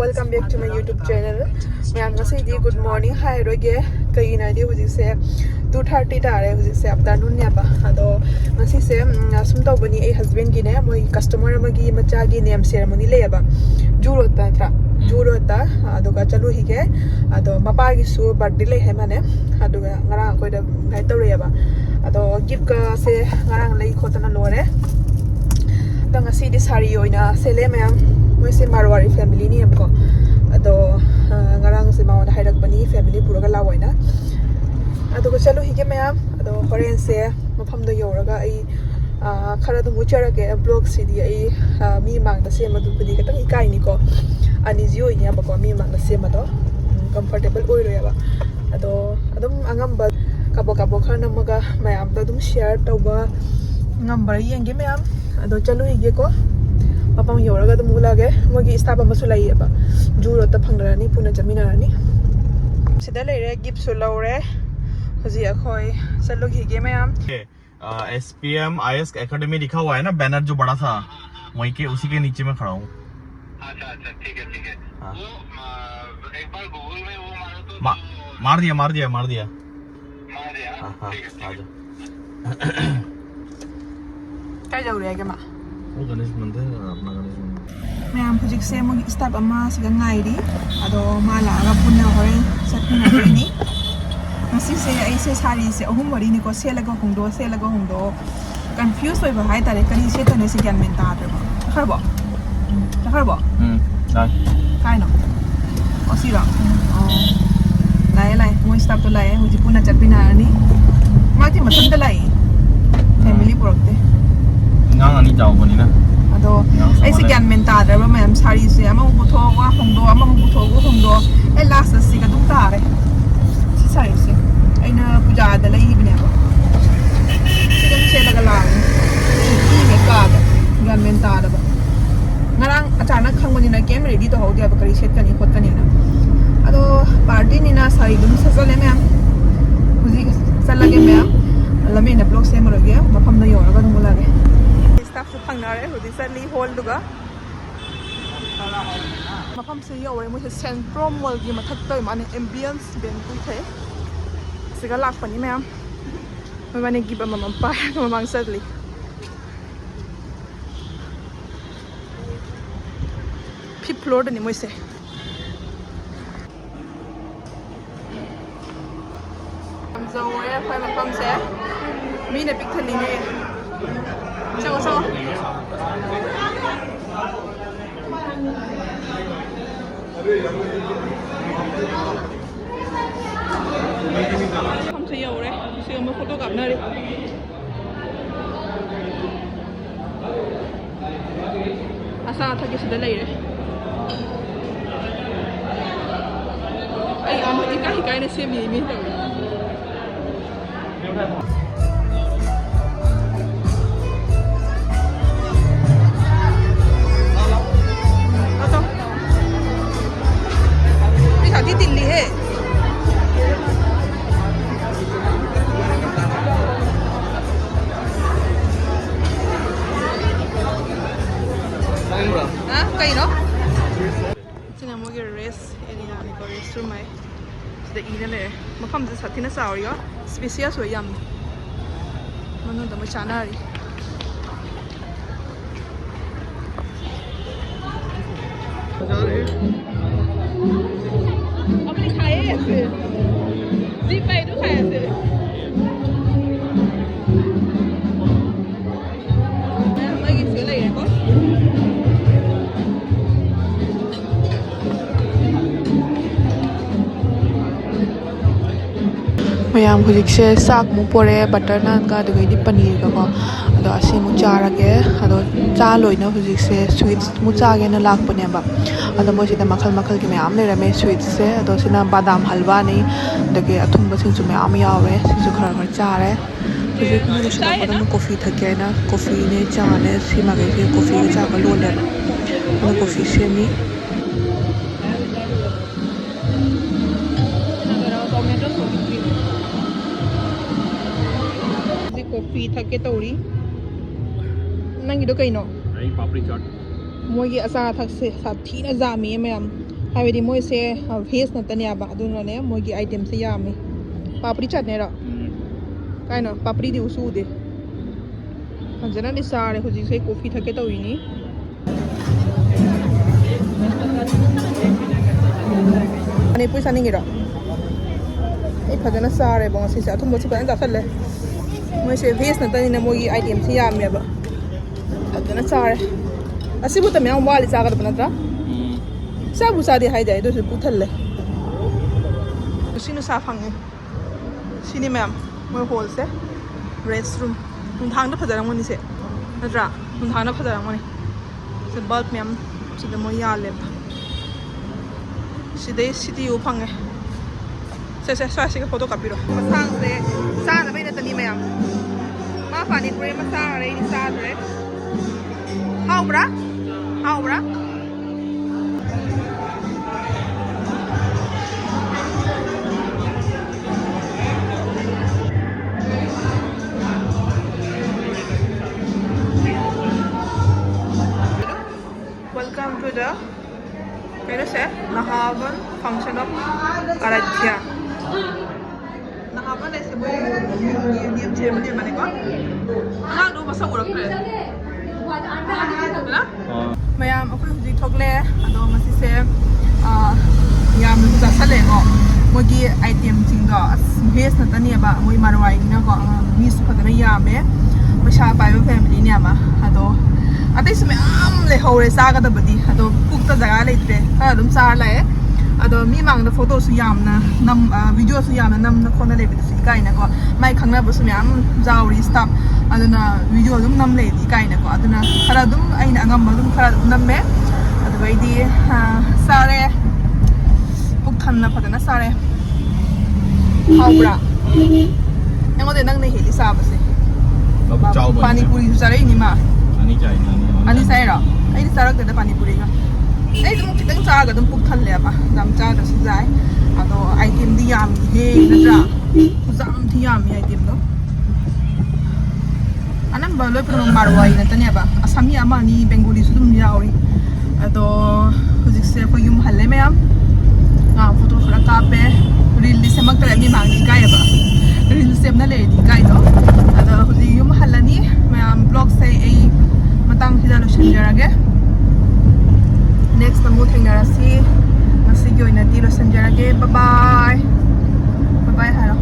welcome back to my YouTube channel. मैं ngasi di good morning hi roge kai na di huji se 2:30 tare huji se afternoon ya ba ado ngasi se sum to bani ai husband gi ne moi customer amagi macha gi name ceremony le ba juro ta ado ga chalu hi ge ado mapa gi su birthday le he mane ado ga ngara ko da ngai tawre ya ba ado gift ka se ngara lei khotana lore ado ngasi di sari oina sele mayam moi se marwari family ni amko ado ngarang se mauna Lakpani family puraga lawaina ado ko chalu hige mayam ado horen se mafam do yoraga ai khara do muchara ke blog cd ai mi mang da se madu pudi katang ikai ni ko ani jio nya ba ko mi mang da se mado comfortable oi roya ba ado adum angam ba kabo khana maga mayam da dum share tawba number yenge mayam ado chalu hige ko mapam yoraga dum ulage mogi staff amasu lai ba juro ta phangrani puna jaminarani sida leire gift su lore hoji akhoi chalo hige mayam SPM IS academy लिखा हुआ है ना banner जो बड़ा सा वहीं के उसी के नीचे में खड़ा हूँ। अच्छा ठीक है हाँ। वो एक बार गूगल में वो मारो तो मार दिया हाँ ठीक है आजा क्या जाऊ रहे हैं वो गणेश मंदिर अपना गणेश मंदिर मैम हुजिक से मोगी स्टाफ अमा सिगा ngairi ado mala ga punna horen satna ni ngasi se ai se sari se ahum wari ni ko selaga hongdo confuse oi ba hai tare kari se tane se gyan men ta ba kharbo dai kai no osira lai mo staff to lai huji punna chapina ni mati matham da lai family prokte ngang ani jaw bani na ado ai se gyan men ta da ba ma'am sari se ama bu tho wa hongdo ama bu tho go hongdo ai last se ga dum ta re si sari se ai na puja da lai ibne ba se ga se laga la ni me ka da gyan men ta da ba ngarang achanak khangoni na game ready to ho dia ba kari set kani khot kani na ado party ni na sari dum sa sale ma'am huji salage ma'am lame na blog se mo ge mafam na yor ga dum lage staff su phang na re huji sali hall duga mafam se yo re mo se central mall gi mathak toy mane ambience ben ku the siga Lakpani ma'am mane gi ba mamam pa mamang sadli fifth floor ni mo se am zo re fa mafam se mi na pik thali ne Sao không thấy dầu đấy, siêu mới photo gặp nơi đi. Sao thay cái gì đấy đấy? Ai ăn cái này xem gì rồi. Delhi है कहीं no सिना मोगे rest area नि को rest room है the इने ले मफम ज साथिना सावरियो spacious हो याम मनो द मचानारी अपने खाए ऐसे जी पे तो खाए ऐसे मैं किसी ले गए को मैम हुजिक से साग मु पोरे बटर नान का दुगैदी पनीर का को अदो असी मु चारागे अदो चा लोइना हुजिक से स्वीट्स मु चागे ना Lakpani बा अदो मोसिदा मखल के मैम ले रमे स्वीट्स से अदो सिना बादाम हलवा नहीं दगे अथुंबा सिंसु मैम यावे सिंसु खरा चारे हुजिक मु सिना पदम कॉफी थके ना कॉफी ने चा ने सिमा के कॉफी के चा का लोले अदो कॉफी से मी कॉफी थके तौरी नंगी दो कहीं नो पापड़ी चाट मोगी असा थक से साथी ना जामी मैम ꯍꯥꯏꯕꯗꯤ ꯃꯣꯏꯁꯦ ꯚꯦꯖ ꯅꯠꯇꯅꯦꯕ ꯑꯗꯨꯅꯅꯦ ꯃꯣꯏꯒꯤ ꯑꯥꯏꯇꯦꯝꯁꯦ ꯌꯥꯝꯃꯤ ꯄꯥꯄ꯭ꯔꯤ ꯆꯠꯅꯦꯔꯣ ꯀꯥꯏꯅꯣ ꯄꯥꯄ꯭ꯔꯤꯗꯤ ꯎꯁꯨ ꯎꯗꯦ ꯐꯖꯅꯗꯤ ꯆꯥꯔꯦ ꯍꯧꯖꯤꯛꯁꯦ ꯀꯣꯐꯤ ꯊꯛꯀꯦ ꯇꯧꯔꯤꯅꯤ ꯃꯅꯤꯄꯨꯔ ꯆꯥꯅꯤꯡꯉꯤꯔꯣ ꯑꯩ ꯐꯖꯅ ꯆꯥꯔꯦꯕ ꯉꯁꯤꯁꯦ ꯑꯊꯨꯝꯕꯁꯨ ꯐꯖꯅ ꯆꯥꯁꯜꯂꯦ ꯃꯣꯏꯁꯦ ꯚꯦꯖ ꯅꯠꯇꯅꯤꯅ ꯃꯣꯏꯒꯤ ꯑꯥꯏꯇꯦꯝꯁꯦ ꯌꯥꯝꯃꯦꯕ ꯐꯖꯅ ꯆꯥꯔꯦ ꯑꯁꯤꯕꯨꯇ ꯃꯌꯥꯝ ꯋꯥꯠꯂꯤ ꯆꯥꯒꯗꯕ ꯅꯠꯇ꯭ꯔꯥ ꯆꯥꯕꯨ ꯆꯥꯗꯦ ꯍꯥꯏꯗꯥꯏ ꯑꯗꯨꯁꯨ ꯄꯨꯛ ꯊꯜꯂꯦ ꯅꯨꯡꯁꯤ ꯅꯨꯡꯁꯥ ꯐꯪꯉꯦ ꯁꯤꯅꯤ ꯃꯌꯥꯝ ꯃꯣꯏ ꯍꯣꯜꯁꯦ ꯔꯦꯁ ꯔꯨꯝ ꯅꯨꯡꯗꯥꯡꯗ ꯐꯖꯔꯝꯒꯅꯤꯁꯦ ꯅꯠꯇ꯭ꯔꯥ ꯅꯨꯡꯗꯥꯡꯗ ꯐꯖꯔꯝꯒꯅꯤ ꯁꯤ ꯕꯜꯕ ꯃꯌꯥꯝ ꯁꯤꯗ ꯃꯣꯏ ꯌꯥꯜꯂꯦꯕ ꯁꯤꯗꯩ ꯁꯤꯇꯤꯌꯨ ꯐꯪꯉꯦ ꯁꯦ ꯁ꯭ꯋꯥꯏꯁꯤꯒ ꯐꯣꯇꯣ ꯀꯥꯞꯄꯤꯔꯣ ꯃꯁꯥꯡꯁꯦ ꯆꯥꯅꯕꯩ ꯅꯠꯇꯅꯤ ꯃꯌꯥꯝ ꯃꯥ ꯄꯥꯅꯤꯄꯨꯔꯤ ꯑꯃ ꯆꯥꯔꯦ ꯑꯩꯗꯤ ꯆꯥꯗ꯭ꯔꯦ ꯍꯥꯎꯕ꯭ꯔꯥ ꯍꯥꯎꯕ꯭ꯔꯥ Welcome to the Nahavan function of Aradhya. Nahavan is a museum ceremony. How do you work? Mayam, ako yung thokle. Ano masise yam sa salego. Mogi item singa base na taniya ba mogi marwai na ko miss ko na yame. Masya pa yung family niya ma. Ado अतः इसमें आम ले होरे saga the बदी अदो पुक्ता जगह ले इतरे अदम सार लाए अदो मी मांग द फोटो सु याम ना नम वीडियो सु याम ना नम ना कोना ले बिदि काई ना को माई खंगना बसु याम जावरी स्टॉप अदना वीडियो दुम नम ले दि काई ना को अदना खरा दुम आइन अंगम दुम खरा नम में अदो वैदि सारे पुक थन्ना फदना सारे हाउब्रा एंगोदे नंग ने हेली साबसे पानी पूरी सारे नि मा Ani saya ro, ini sarak ada pani puri ka. Ini tuh kita cara kadang puk thal le apa, jam cara dah sejai. Atau item diam he, natra, jam diam he item tu. Anak baru pernah marwai nanti ni apa, Asami ama ni Bengali sudah melihat. Atau khusus saya kau yum halle me am, foto khara kape, reel di semak terlebih mangi kaya apa, reel semna le di kaya tu. Atau khusus yum halle ni, me am blog saya matang hida lo shenjarage next namu thengarasi nasi gyo ina di lo shenjarage bye bye hello